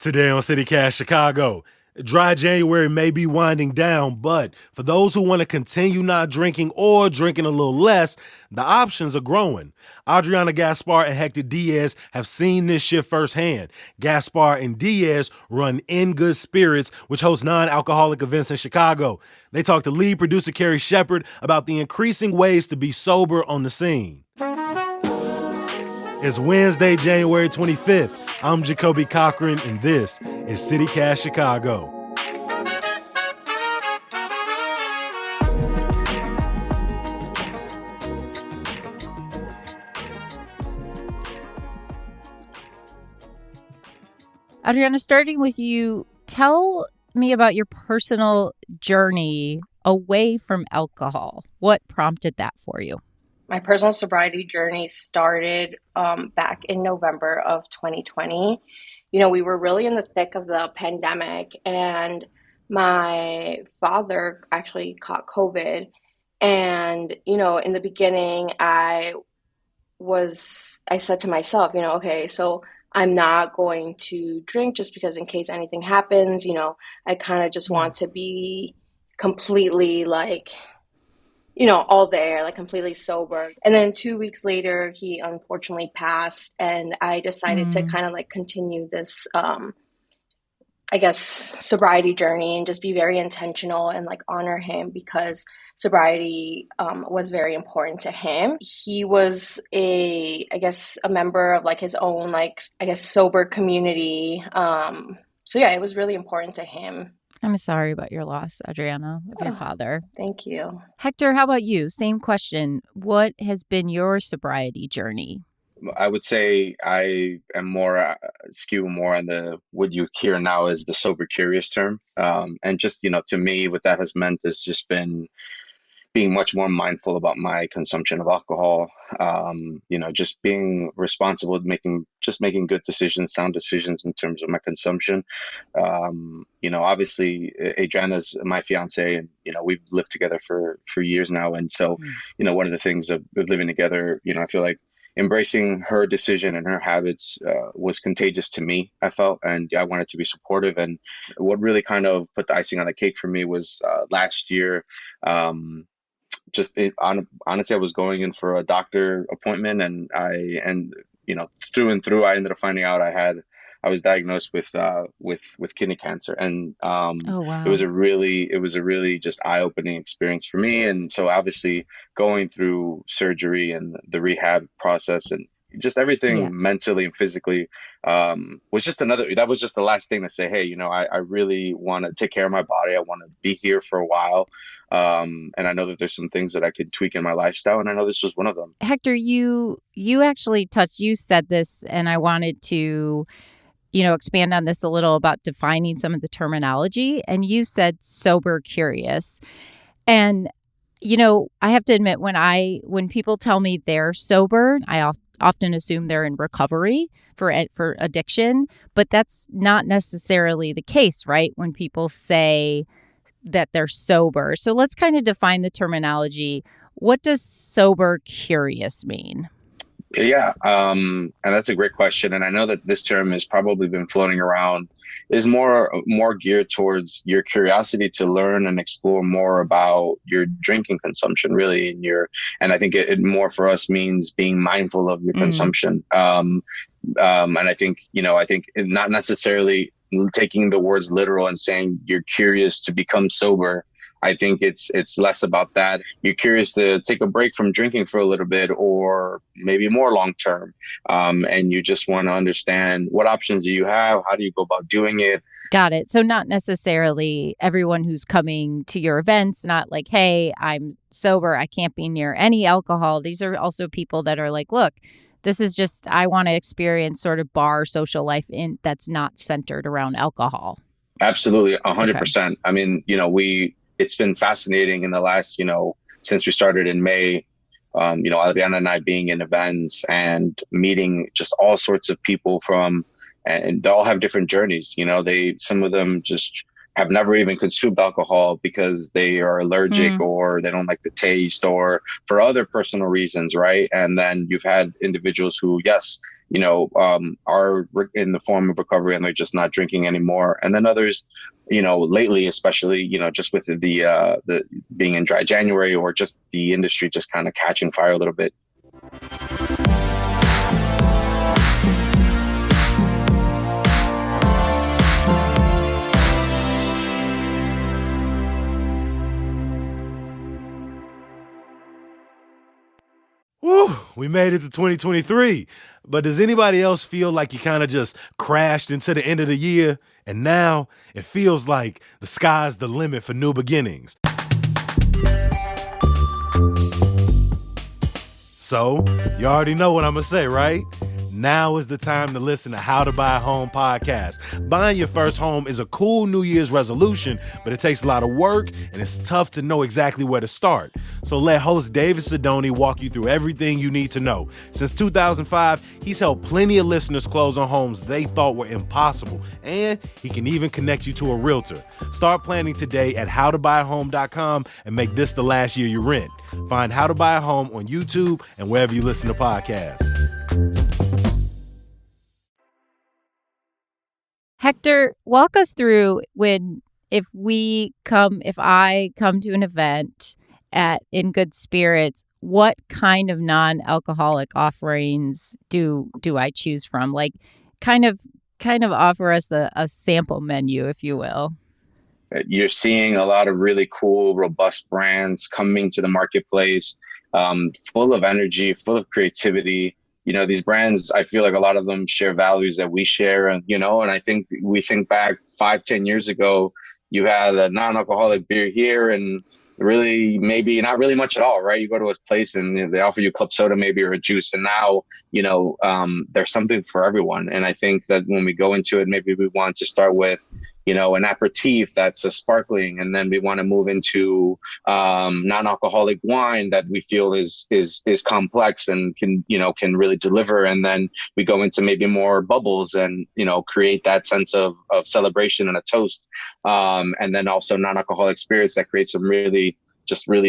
Today on CityCast Chicago, dry January may be winding down, but for those who want to continue not drinking or drinking a little less, the options are growing. Adriana Gaspar and Hector Diaz have seen this shift firsthand. Gaspar and Diaz run In Good Spirits, which hosts non-alcoholic events in Chicago. They talked to lead producer Carrie Shepard about the increasing ways to be sober on the scene. It's Wednesday, January 25th. I'm Jacoby Cochran, and this is CityCast Chicago. Adriana, starting with you, tell me about your personal journey away from alcohol. What prompted that for you? My personal sobriety journey started back in November of 2020. We were really in the thick of the pandemic, and my father actually caught COVID. And, in the beginning, I said to myself, okay, so I'm not going to drink just because in case anything happens, I kind of just want to be completely all there, completely sober. And then 2 weeks later, he unfortunately passed, and I decided to kind of continue this, sobriety journey and just be very intentional and honor him because sobriety was very important to him. He was a member of his own, sober community. So yeah, it was really important to him. I'm sorry about your loss, Adriana, of your father. Thank you. Hector, how about you? Same question. What has been your sobriety journey? I would say I am more skew more on the what you hear now is the sober curious term. And just, to me, what that has meant has just been being much more mindful about my consumption of alcohol, just being responsible, making good decisions, sound decisions in terms of my consumption. Obviously Adriana's my fiance, and, we've lived together for years now. And so, one of the things of living together, I feel like embracing her decision and her habits was contagious to me, I felt, and I wanted to be supportive. And what really kind of put the icing on the cake for me was last year. Honestly, I was going in for a doctor appointment, and through and through, I ended up finding out I was diagnosed with kidney cancer, and Oh, wow. it was a really just eye-opening experience for me. And so obviously going through surgery and the rehab process and just everything mentally and physically was just that was just the last thing to say, hey, I really want to take care of my body. I want to be here for a while. And I know that there's some things that I could tweak in my lifestyle. And I know this was one of them. Hector, you actually you said this, and I wanted to, expand on this a little about defining some of the terminology. And you said sober curious. And, I have to admit, when people tell me they're sober, I often assume they're in recovery for addiction, but that's not necessarily the case, right? When people say that they're sober. So let's kind of define the terminology. What does sober curious mean? Yeah, and that's a great question. And I know that this term has probably been floating around, is more geared towards your curiosity to learn and explore more about your drinking consumption, really. And I think it more for us means being mindful of your consumption. And I think not necessarily taking the words literal and saying you're curious to become sober. I think it's less about that. You're curious to take a break from drinking for a little bit, or maybe more long term. And you just want to understand what options do you have? How do you go about doing it? Got it. So not necessarily everyone who's coming to your events, not like, hey, I'm sober, I can't be near any alcohol. These are also people that are like, look, this is just, I want to experience sort of bar social life that's not centered around alcohol. Absolutely. 100%. Okay. I mean, it's been fascinating in the last, since we started in May, Adriana and I being in events and meeting just all sorts of people and they all have different journeys. Some of them just have never even consumed alcohol because they are allergic or they don't like the taste or for other personal reasons, right? And then you've had individuals who, yes, are in the form of recovery and they're just not drinking anymore. And then others, lately, especially, just with the being in dry January, or just the industry just kind of catching fire a little bit. Woo, we made it to 2023. But does anybody else feel like you kind of just crashed into the end of the year? And now it feels like the sky's the limit for new beginnings. So, you already know what I'm going to say, right? Now is the time to listen to How to Buy a Home podcast. Buying your first home is a cool New Year's resolution, but it takes a lot of work and it's tough to know exactly where to start. So let host David Sidoni walk you through everything you need to know. Since 2005, he's helped plenty of listeners close on homes they thought were impossible, and he can even connect you to a realtor. Start planning today at howtobuyahome.com and make this the last year you rent. Find How to Buy a Home on YouTube and wherever you listen to podcasts. Hector, walk us through if I come to an event in Good Spirits, what kind of non-alcoholic offerings do I choose from? Like, kind of offer us a sample menu, if you will. You're seeing a lot of really cool, robust brands coming to the marketplace, full of energy, full of creativity. These brands, I feel like a lot of them share values that we share. And, and I think we think back 5-10 years ago, you had a non-alcoholic beer here and really maybe not really much at all, right? You go to a place and they offer you club soda maybe or a juice. And now, there's something for everyone. And I think that when we go into it, maybe we want to start with, an aperitif that's a sparkling, and then we want to move into non-alcoholic wine that we feel is complex and can really deliver. And then we go into maybe more bubbles and, create that sense of celebration and a toast. And then also non-alcoholic spirits that create some really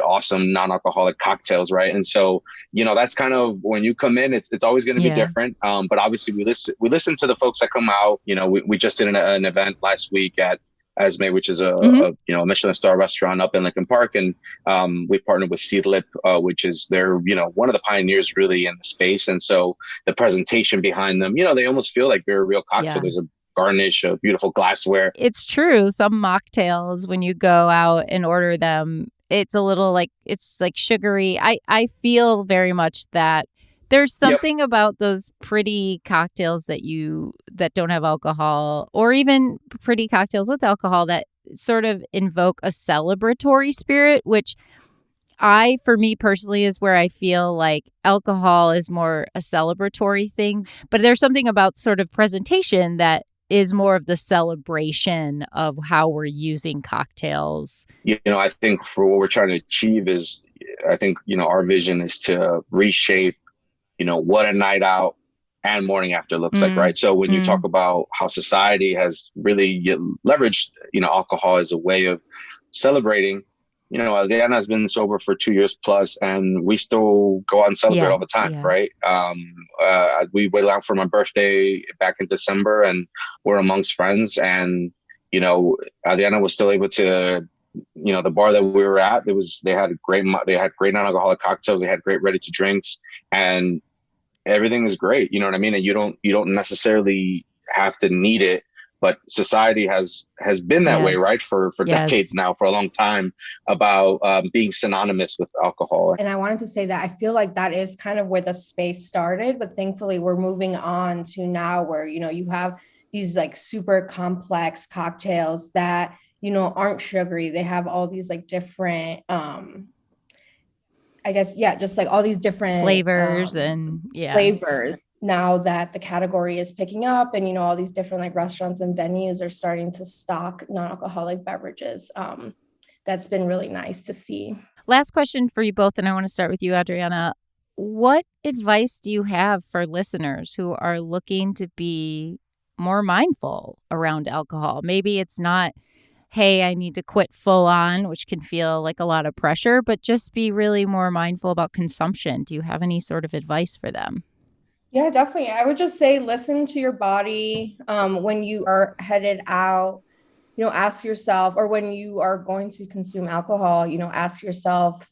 awesome non-alcoholic cocktails, right? And so, that's kind of when you come in, it's always going to be different. But obviously we listen to the folks that come out. We just did an event last week at Esme, which is a Michelin star restaurant up in Lincoln Park, and we partnered with Seedlip, which is they're one of the pioneers really in the space. And so the presentation behind them, they almost feel like they're a real cocktail. Yeah. There's a garnish of beautiful glassware. It's true. Some mocktails, when you go out and order them, it's a little it's sugary. I feel very much that there's something about those pretty cocktails that don't have alcohol, or even pretty cocktails with alcohol, that sort of invoke a celebratory spirit, which for me personally, is where I feel like alcohol is more a celebratory thing. But there's something about sort of presentation that is more of the celebration of how we're using cocktails. I think for what we're trying to achieve is, our vision is to reshape, what a night out and morning after looks like, right? So when you talk about how society has really leveraged, alcohol as a way of celebrating, Adriana has been sober for 2 years plus, and we still go out and celebrate all the time, right? We went out for my birthday back in December, and we're amongst friends. And Adriana was still able to, the bar that we were at, they had great non-alcoholic cocktails, they had great ready to drinks, and everything is great. You know what I mean? And you don't necessarily have to need it. But society has been that way, right? For decades now, for a long time, about being synonymous with alcohol. And I wanted to say that I feel like that is kind of where the space started, but thankfully we're moving on to now where, you have these super complex cocktails that, aren't sugary. They have all these different, just all these different flavors flavors. Now that the category is picking up, and all these different restaurants and venues are starting to stock non-alcoholic beverages, that's been really nice to see. Last question for you both, and I want to start with you, Adriana. What advice do you have for listeners who are looking to be more mindful around alcohol? Maybe it's not, hey, I need to quit full on, which can feel like a lot of pressure, but just be really more mindful about consumption. Do you have any sort of advice for them? Yeah, definitely. I would just say listen to your body when you are headed out. Ask yourself, or when you are going to consume alcohol, ask yourself,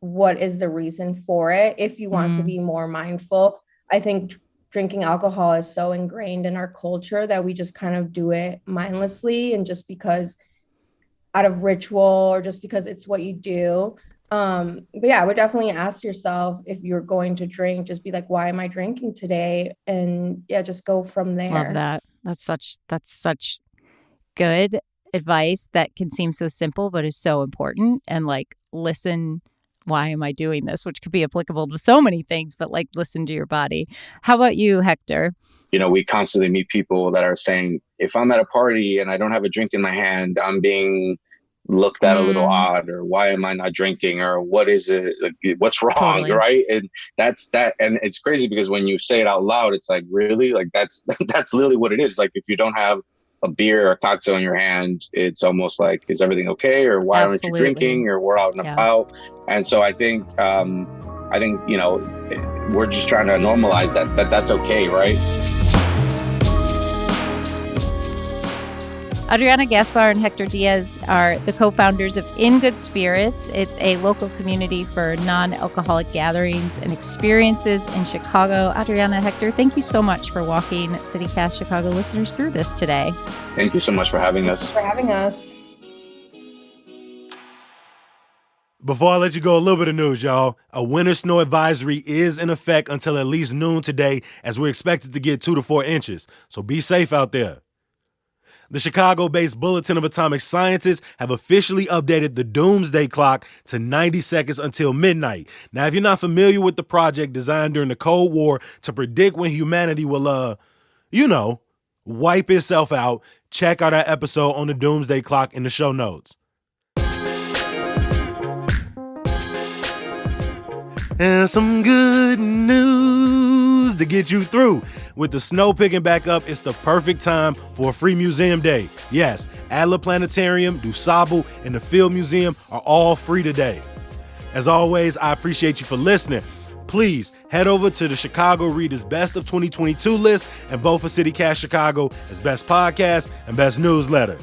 what is the reason for it? If you want to be more mindful, I think drinking alcohol is so ingrained in our culture that we just kind of do it mindlessly and just because out of ritual or just because it's what you do. But yeah, I would definitely ask yourself, if you're going to drink, just be like, why am I drinking today? And yeah, just go from Love there. that. That's such good advice that can seem so simple, but is so important. And like, listen, why am I doing this? Which could be applicable to so many things, but like, listen to your body. How about you, Hector? We constantly meet people that are saying, if I'm at a party and I don't have a drink in my hand, I'm being looked at a little Mm, odd, or why am I not drinking, or what is it, like, what's wrong, totally. right? And that's that. And it's crazy because when you say it out loud, it's like, really, like that's that's literally what it is. Like, if you don't have a beer or a cocktail in your hand, it's almost like, is everything okay, or why aren't you Absolutely. drinking, or we're out and Yeah. about. And so I think we're just trying to normalize that's okay, right? Adriana Gaspar and Hector Diaz are the co-founders of In Good Spirits. It's a local community for non-alcoholic gatherings and experiences in Chicago. Adriana, Hector, thank you so much for walking CityCast Chicago listeners through this today. Thank you so much for having us. For having us. Before I let you go, a little bit of news, y'all. A winter snow advisory is in effect until at least noon today, as we're expected to get 2 to 4 inches. So be safe out there. The Chicago-based Bulletin of Atomic Sciences have officially updated the doomsday clock to 90 seconds until midnight. Now, if you're not familiar with the project designed during the Cold War to predict when humanity will, wipe itself out, check out our episode on the doomsday clock in the show notes. And some good news to get you through. With the snow picking back up, it's the perfect time for a free museum day. Yes, Adler Planetarium, DuSable, and the Field Museum are all free today. As always, I appreciate you for listening. Please head over to the Chicago Reader's Best of 2022 list and vote for CityCast Chicago as best podcast and best newsletter.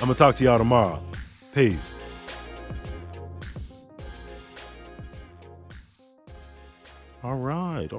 I'm going to talk to y'all tomorrow. Peace. All right.